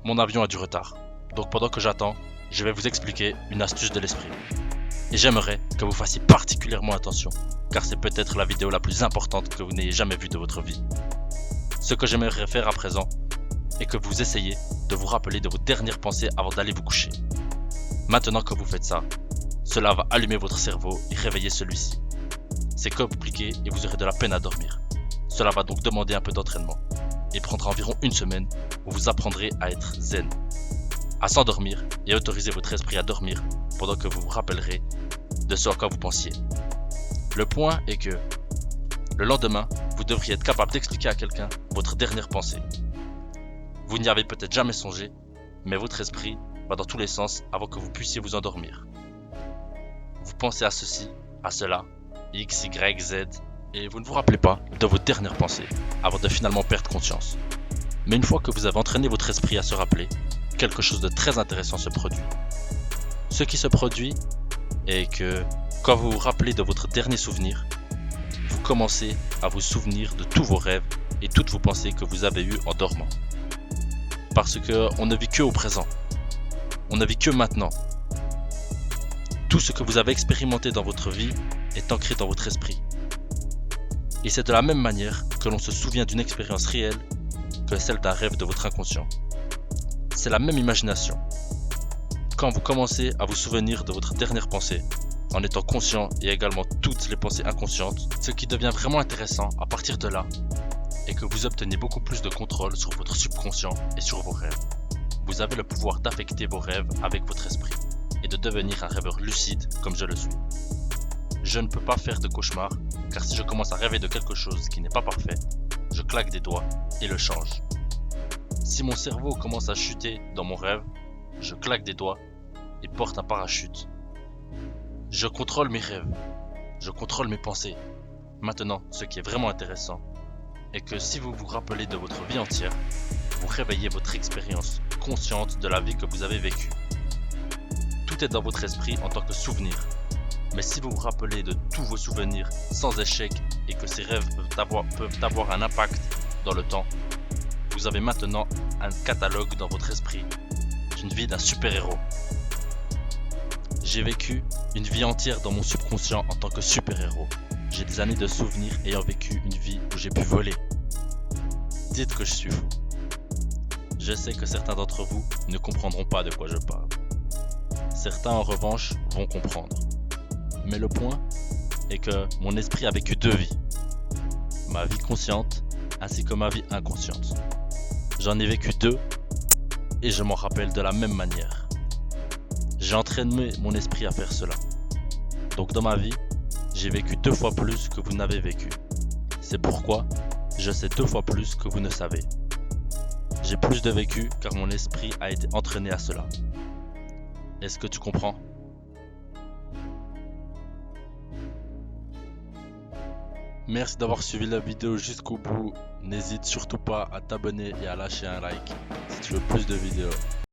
Mon avion a du retard, donc pendant que j'attends, je vais vous expliquer une astuce de l'esprit. Et j'aimerais que vous fassiez particulièrement attention, car c'est peut-être la vidéo la plus importante que vous n'ayez jamais vue de votre vie. Ce que j'aimerais faire à présent est que vous essayiez de vous rappeler de vos dernières pensées avant d'aller vous coucher. Maintenant que vous faites ça, cela va allumer votre cerveau et réveiller celui-ci. C'est compliqué et vous aurez de la peine à dormir. Cela va donc demander un peu d'entraînement et prendra environ une semaine où vous apprendrez à être zen, à s'endormir et à autoriser votre esprit à dormir pendant que vous vous rappellerez de ce à quoi vous pensiez. Le point est que le lendemain, vous devriez être capable d'expliquer à quelqu'un votre dernière pensée. Vous n'y avez peut-être jamais songé, mais votre esprit va dans tous les sens avant que vous puissiez vous endormir. Vous pensez à ceci, à cela, X, Y, Z, et vous ne vous rappelez pas de vos dernières pensées avant de finalement perdre conscience. Mais une fois que vous avez entraîné votre esprit à se rappeler, quelque chose de très intéressant se produit. Ce qui se produit est que quand vous vous rappelez de votre dernier souvenir, vous commencez à vous souvenir de tous vos rêves et toutes vos pensées que vous avez eues en dormant. Parce qu'on ne vit que au présent. On ne vit que maintenant. Tout ce que vous avez expérimenté dans votre vie est ancré dans votre esprit. Et c'est de la même manière que l'on se souvient d'une expérience réelle que celle d'un rêve de votre inconscient. C'est la même imagination. Quand vous commencez à vous souvenir de votre dernière pensée, en étant conscient et également toutes les pensées inconscientes, ce qui devient vraiment intéressant à partir de là est que vous obtenez beaucoup plus de contrôle sur votre subconscient et sur vos rêves. Vous avez le pouvoir d'affecter vos rêves avec votre esprit et de devenir un rêveur lucide comme je le suis. Je ne peux pas faire de cauchemar car si je commence à rêver de quelque chose qui n'est pas parfait, je claque des doigts et le change. Si mon cerveau commence à chuter dans mon rêve, je claque des doigts et porte un parachute. Je contrôle mes rêves, je contrôle mes pensées. Maintenant, ce qui est vraiment intéressant est que si vous vous rappelez de votre vie entière, vous réveillez votre expérience consciente de la vie que vous avez vécue. Tout est dans votre esprit en tant que souvenir. Mais si vous vous rappelez de tous vos souvenirs sans échec et que ces rêves peuvent avoir un impact dans le temps, vous avez maintenant un catalogue dans votre esprit d'une vie d'un super-héros. J'ai vécu une vie entière dans mon subconscient en tant que super-héros. J'ai des années de souvenirs ayant vécu une vie où j'ai pu voler. Dites que je suis fou. Je sais que certains d'entre vous ne comprendront pas de quoi je parle. Certains en revanche vont comprendre. Mais le point est que mon esprit a vécu deux vies. Ma vie consciente ainsi que ma vie inconsciente. J'en ai vécu deux et je m'en rappelle de la même manière. J'ai entraîné mon esprit à faire cela. Donc dans ma vie, j'ai vécu 2 fois plus que vous n'avez vécu. C'est pourquoi je sais 2 fois plus que vous ne savez. J'ai plus de vécu car mon esprit a été entraîné à cela. Est-ce que tu comprends ? Merci d'avoir suivi la vidéo jusqu'au bout. N'hésite surtout pas à t'abonner et à lâcher un like si tu veux plus de vidéos.